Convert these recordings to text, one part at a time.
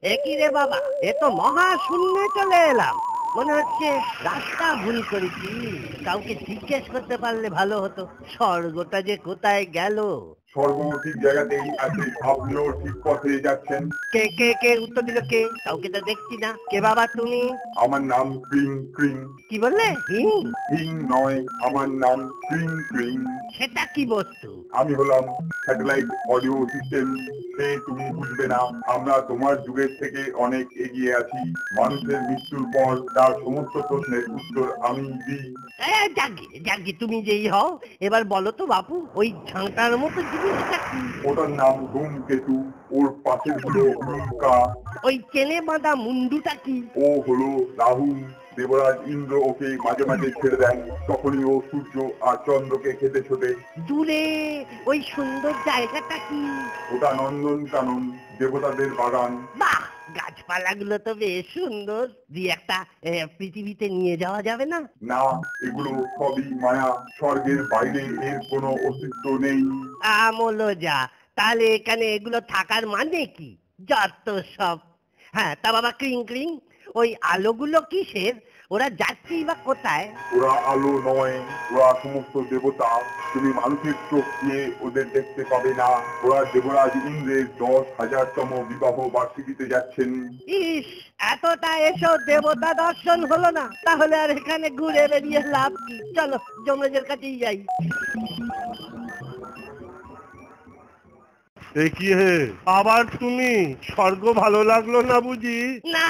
একই রে বাবা, এ তো মহা শূন্যে চলে এলাম। মনে হচ্ছে রাস্তা ভুল করেছি। কাউকে জিজ্ঞেস করতে পারলে ভালো হতো, স্বর্গটা যে কোথায় গেল। স্বর্গ ঠিক জায়গাতেই আছে, আপনিও ঠিক পথে যাচ্ছেন। কে কে কে উত্তর দিল? কে? কাউকে তো দেখছি না। কে বাবা তুমি? আমার নাম ক্রিং ক্রিং। কি বললে? হিং? হিং নয়, আমার নাম ক্রিং ক্রিং। সেটা কি বস্তু? আমি হলাম স্যাটেলাইট অডিও সিস্টেম। সে তুমি বুঝবে না, আমরা তোমার যুগের থেকে অনেক এগিয়ে আছি। মানুষের মৃত্যুর পর তার সমস্ত প্রশ্নের উত্তর আমি দিই। যাকে তুমি যেই হও, এবার বলো তো বাপু, ওই ঝাঁটার মতো জিনিসটা কি? ওটার নাম ধূমকেতু, ওর পাশের হলো উল্কা। ওই চেনে বাঁধা মুন্ডুটা কি? ও হলো রাহু। দেবরাজ ইন্দ্র ওকে মাঝে মাঝে ছেড়ে দেন, তখনই ও সূর্য আর চন্দ্রকে খেতে ছোটে। দূরে ওই সুন্দর জায়গাটা কি? ওটা নন্দন কানন, দেবতাদের বাগান। বাহ, গাছপালাগুলো তো বেশ সুন্দর। একটা পৃথিবীতে নিয়ে যাওয়া যাবে না? না, এগুলো সবই মায়া, স্বর্গের বাইরে এর কোনো অস্তিত্ব নেই। আমলো যা, তাহলে এখানে এগুলো থাকার মানে কি? যত সব। হ্যাঁ, তা বাবা ক্রিং ক্রিং, ওই আলোগুলো কিসের? ওরা যাচ্ছেই বা কোথায়? ওরা আলো নয়, ওরা সমস্ত দেবতা। তুমি মানুষের চোখ দিয়ে ওদের দেখতে পাবে না। ওরা দেবরাজ ইন্দ্রের 10,000তম বিবাহ বার্ষিকীতে যাচ্ছেন। ইস, এতটা এসো দেবতা দর্শন হলো না, তাহলে আর এখানে ঘুরে বেরিয়ে লাভ কি? চলো যমরাজের কাছেই যাই। কি হে, আবার তুমি? স্বর্গ ভালো লাগলো না বুঝি? না,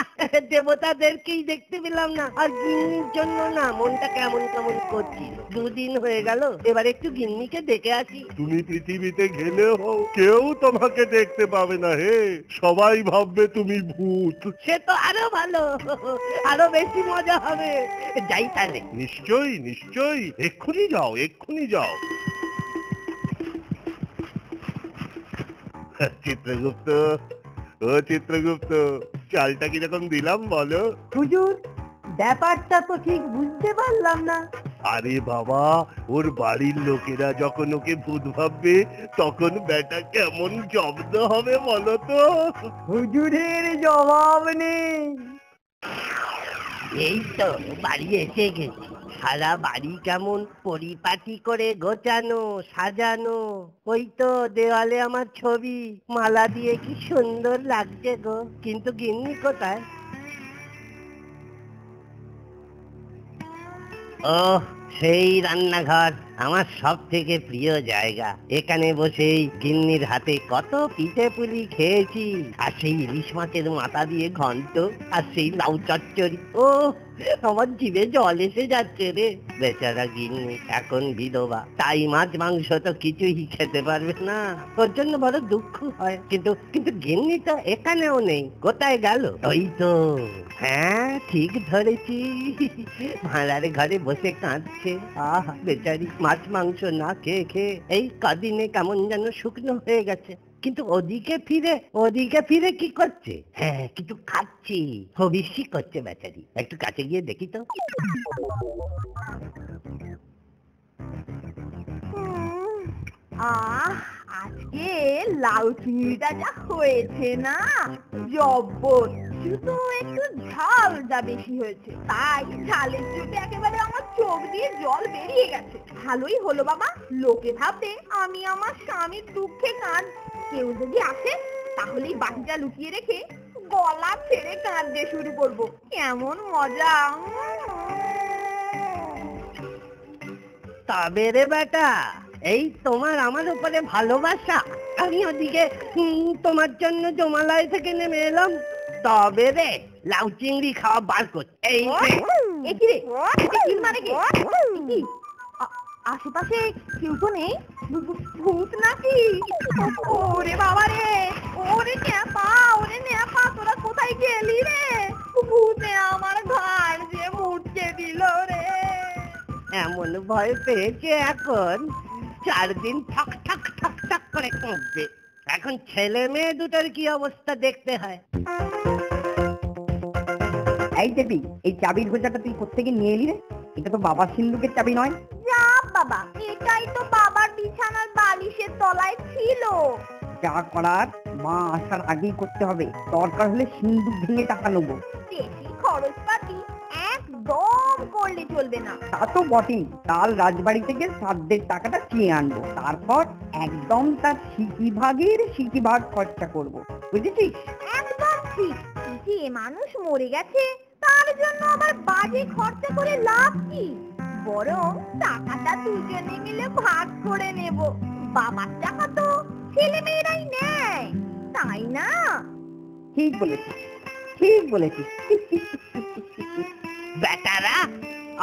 দেবতাদেরকেই দেখতে পেলাম না, আর গিন্নির জন্য না মনটা কেমন কেমন করছিল। দুদিন হয়ে গেল, এবার একটু গিন্নিকে দেখে আসি। তুমি পৃথিবীতে গেলেও কেউ তোমাকে দেখতে পাবে না হে, সবাই ভাববে তুমি ভূত। সে তো আরো ভালো, আরো বেশি মজা হবে। যাই তাহলে। নিশ্চয়ই নিশ্চয়ই, এক্ষুনি যাও এক্ষুনি যাও। চিত্রগুপ্ত, ও চিত্রগুপ্ত, চালটা কিরকম দিলাম বলো? হুজুর, ব্যাপারটা তো ঠিক বুঝতে পারলাম না। আরে বাবা, ওর বাড়ির লোকেরা যখন ওকে ভূত ভাববে, তখন বেটা কেমন জব্দ হবে বলো তো? হুজুরের জবাব নেই। এই তো বাড়ি এসে গেছি। সারা বাড়ি কেমন পরিপাটি করে গোছানো সাজানো। ওই তো দেওয়ালে আমার ছবি, মালা দিয়ে কি সুন্দর লাগছে গো। কিন্তু গিন্নি কোথায়? ওহ, সেই রান্নাঘর, আমার সব থেকে প্রিয় জায়গা। এখানে বসেই গিন্নির হাতে কত পিঠে পুলি খেয়েছি, আর সেই ইলিশ মাছের মাথা দিয়ে ঘন্ট, আর সেই লাউ চচ্চড়ি। ও, আমার জিভে জল এসে যাচ্ছে রে। বেচারা গিন্নি এখন বিধবা, তাই মাছ মাংস তো কিছুই খেতে পারবে না। ওর জন্য বড় দুঃখ হয়। কিন্তু কিন্তু গিন্নি তো এখানেও নেই, কোথায় গেল? ওই তো, হ্যাঁ ঠিক ধরেছি, ভাড়ার ঘরে বসে কাঁদছে। আহা বেচারি, মাছ মাংস না খেয়ে খেয়ে এই কদিনে কেমন যেন শুকনো হয়ে গেছে। কিন্তু ওদিকে ফিরে কি করছে? হ্যাঁ, কিছু খাচ্ছি, হবিষ্যি করছে বেচারি। একটু কাছে গিয়ে দেখি তো। আহ, আজকে লাউ চিংড়িটা যা হয়েছে না, জব্বর। শুধু একটু ঝালটা বেশি হয়েছে, তাই ঝালের চোটে একেবারে আমার চোখ দিয়ে জল বেরিয়ে গেছে। ভালোই হলো বাবা, লোকে ভাববে আমি আমার স্বামীর দুঃখে কাঁদ। কেউ যদি আসে, তাহলেই বাটিটা লুকিয়ে রেখে গলা ছেড়ে কাঁদতে শুরু করবো। কেমন মজা! তবে রে বেটা, এই তোমার আমার উপরে ভালোবাসা, আমি ওদিকে তোমার জন্য জমালয় থেকে নেমে এলাম। তবে রে, লাউ চিংড়ি খাওয়া বার করছে। এই আশেপাশে কেউ তো নেই? ভূত নাকি? ওরে বাবা রে, ওরে ন্যাপা, তোরা কোথায় গেলি রে? ভূতে আমার ঘাড় যে মুটকে দিল রে। এমন ভয় পেয়েছে এখন, 4 দিন ঠক ঠক ঠক ঠক করে কাঁদবে। এখন ছেলে মেয়ে দুটোর কি অবস্থা দেখতে হয়। এই দেবী, এই চাবির খোঁজাটা তুই কোত্থেকে নিয়ে এলি রে? এটা তো বাবার সিন্ধুকের চাবি নয়। যা বাবা, এটাই তো বাবার বিছানার বালিশের তলায় ছিল। যা করার মা আসার আগেই করতে হবে। দরকার হলে সিন্দুক ভেঙে টাকা নেবো। বেশি খরচপাতি একদম করলে চলবে না। তা তো বটেই, কাল রাজবাড়ি থেকে শ্রাদ্ধের টাকাটা চেয়ে আনবো, তারপর একদম তার সিকি ভাগ খরচা করবো, বুঝেছিস? একদম ঠিক। যে মানুষ মরে গেছে তার জন্য আবার বাজে খরচা করে লাভ কি? বরং টাকাটা দুজনে মিলে ভাগ করে নেব। বাবার টাকা তো ছেলে মেয়েরাই নেয়, তাই না? ঠিক বলেছিস, ঠিক বলেছিস। বেটারা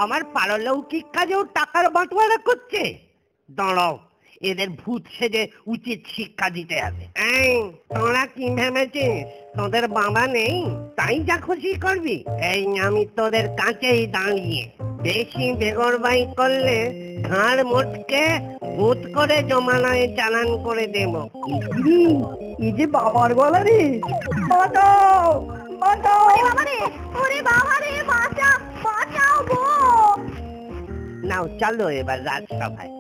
আমার পারলৌকিক কাজেও টাকার বাঁটোয়ারা করছে। দাঁড়াও, এদের ভূত সেজে উচিত শিক্ষা দিতে হবে। এই, তোরা কি ভেবেছিস তোদের বাবা নেই তাই যা খুশি করবি? এই আমি তোদের কাছেই দাঁড়িয়ে, বেশি বেগরবাই করলে ঘাড় মোটকে ভূত করে জমানায় চালান করে দেব। এই যে বাবার গলা রে, বাঁচাও বাঁচাও। ওরে বাবা রে, বাঁচাও গো। নাও চলো এবার রাজসভায়,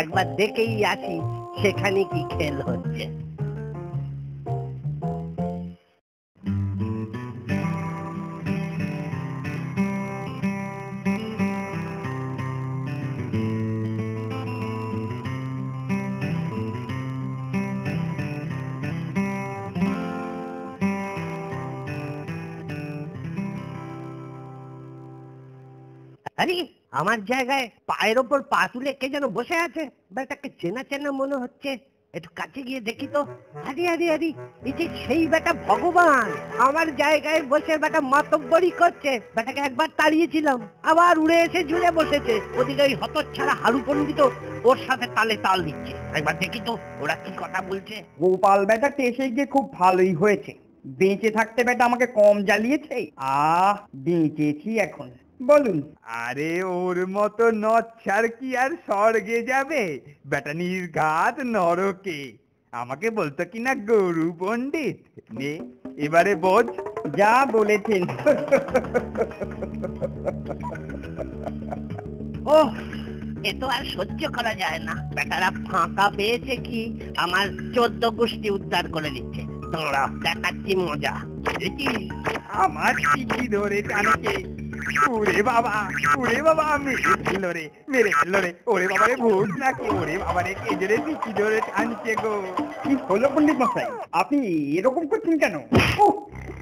একবার দেখেই আসি সেখানে কি খেল হচ্ছে। আরে আমার জায়গায় পায়ের ওপর পা তুলে কে যেন বসে আছে, বেটাকে চেনা চেনা মনে হচ্ছে। একটু কাছে গিয়ে দেখি তো। আরে আরে আরে, এই যে সেই বেটা ভগবান আমার জায়গায় বসে বেটা মাতব্বরি করছে। বেটাকে একবার তাড়িয়েছিলাম, আবার উড়ে এসে ঝুলে বসেছে। ওদিকে ওই হতচ্ছাড়া হারু পণ্ডিত ওর সাথে তালে তাল দিচ্ছে। একবার দেখি তো ওরা কি কথা বলছে। গোপাল বেটা এসে গিয়ে খুব ভালোই হয়েছে, বেঁচে থাকতে বেটা আমাকে কম জ্বালিয়েছে। বেঁচেছি এখন। বলুন। আরে ওর মতো নচ্ছার কি আর স্বর্গে যাবে? বেটা নির্ঘাত নরকে। আমাকে বলতো কিনা গরু পণ্ডিত। নে এবারে বোঝ। যা বলেছেন। ওহ, এ তো আর সহ্য করা যায় না। বেটারা ফাঁকা পেয়েছে কি আমার 14 গোষ্ঠী উদ্ধার করে দিচ্ছে। তোমরা দেখাচ্ছি মজা। আমার চিঠি ধরে টানকে। ওরে বাবা মেরে ফেললো রে। ওরে বাবা রে, ভূত নাকি? ওরে বাবা রে, কে জোরে চিঠি ধরে টানছে গো। কি হলো পণ্ডিত মশাই, আপনি এরকম করছেন কেন?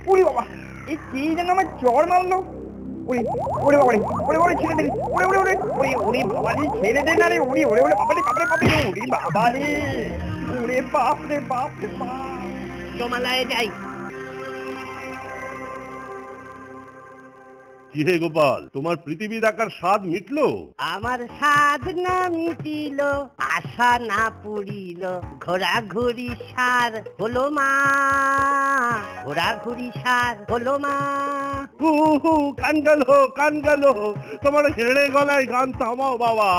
ওরে বাবা, এই কে যেন আমার চড় মারলো। ওরে বাবা রে, ছেড়ে দেন। ওরে বাবা রে, ছেড়ে দেন। আরে ওরে বাবা রে, ওরে বাবা রে, ওরে বাপ রে বাপ। জমালয়ে যাই। কি হে গোপাল, তোমার পৃথিবী দেখার স্বাদ মিটলো? আমার স্বাদ না মিটিল, আশা না পুরিল, ঘোরাঘুরি সার হলো মা, ঘোরাঘুরি সার হলো মা। হু হু, কান গেল। তোমার হেড়ে গলায় গান থামাও বাবা।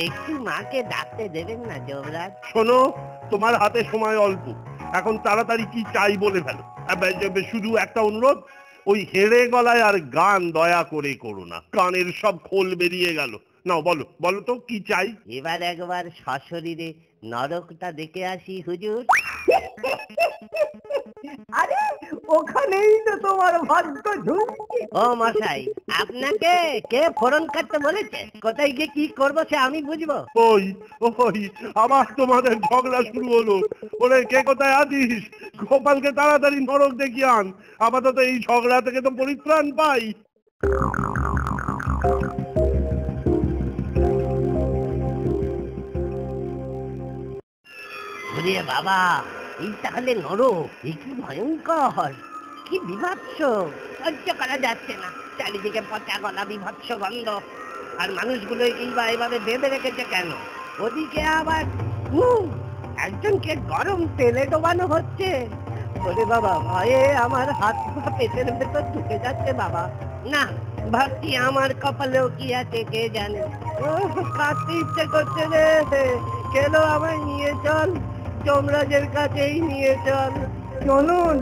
একটু মাকে ডাকতে দেবেন না যমরাজ? শোনো, তোমার হাতে সময় অল্প, এখন তাড়াতাড়ি কি চাই বলে ফেলো। শুধু একটা অনুরোধ, ওই হেড়ে গলায় আর গান দয়া করে করো না, কানের সব খোল বেরিয়ে গেল। নাও বলো তো কি চাই। এবার একবার সশরীরে নরকটা দেখে আসি হুজুর। আরে ওখানেই তো তোমার ভাগ্য ঝুঁকছে। ও মশাই, আপনাকে কে ফোরন কাটতে বলেছে? কোথায় গিয়ে কি করবো সে আমি বুঝবো? ওই আবার তোমাদের ঝগড়া শুরু হলো। ওরে কে কোথায় আছিস? গোপালকে তাড়াতাড়ি নরক দেখিয়ে আন, আপাতত এই ঝগড়া থেকে তো পরিত্রাণ পাই। ওরে বাবা, এই তাহলে নরক! এই কি ভয়ঙ্কর, কি বিভৎস! সহ্য করা যাচ্ছে না। চারিদিকে পচা গলা, বিভৎস গন্ধ। আর মানুষগুলো এইভাবে বেঁধে রেখেছে কেন? ওদিকে আবার একজনকে গরম তেলে ডোবানো হচ্ছে। ওরে বাবা, ভয়ে আমার হাত পা পেটের ভেতর ঢুকে যাচ্ছে বাবা। না, ভাবছি আমার কপালেও কি আছে কে জানে। কাঁদতে ইচ্ছে করছে রে। কেন আমায় নিয়ে চল, যমরাজের কাছেই নিয়ে চল। চলুন।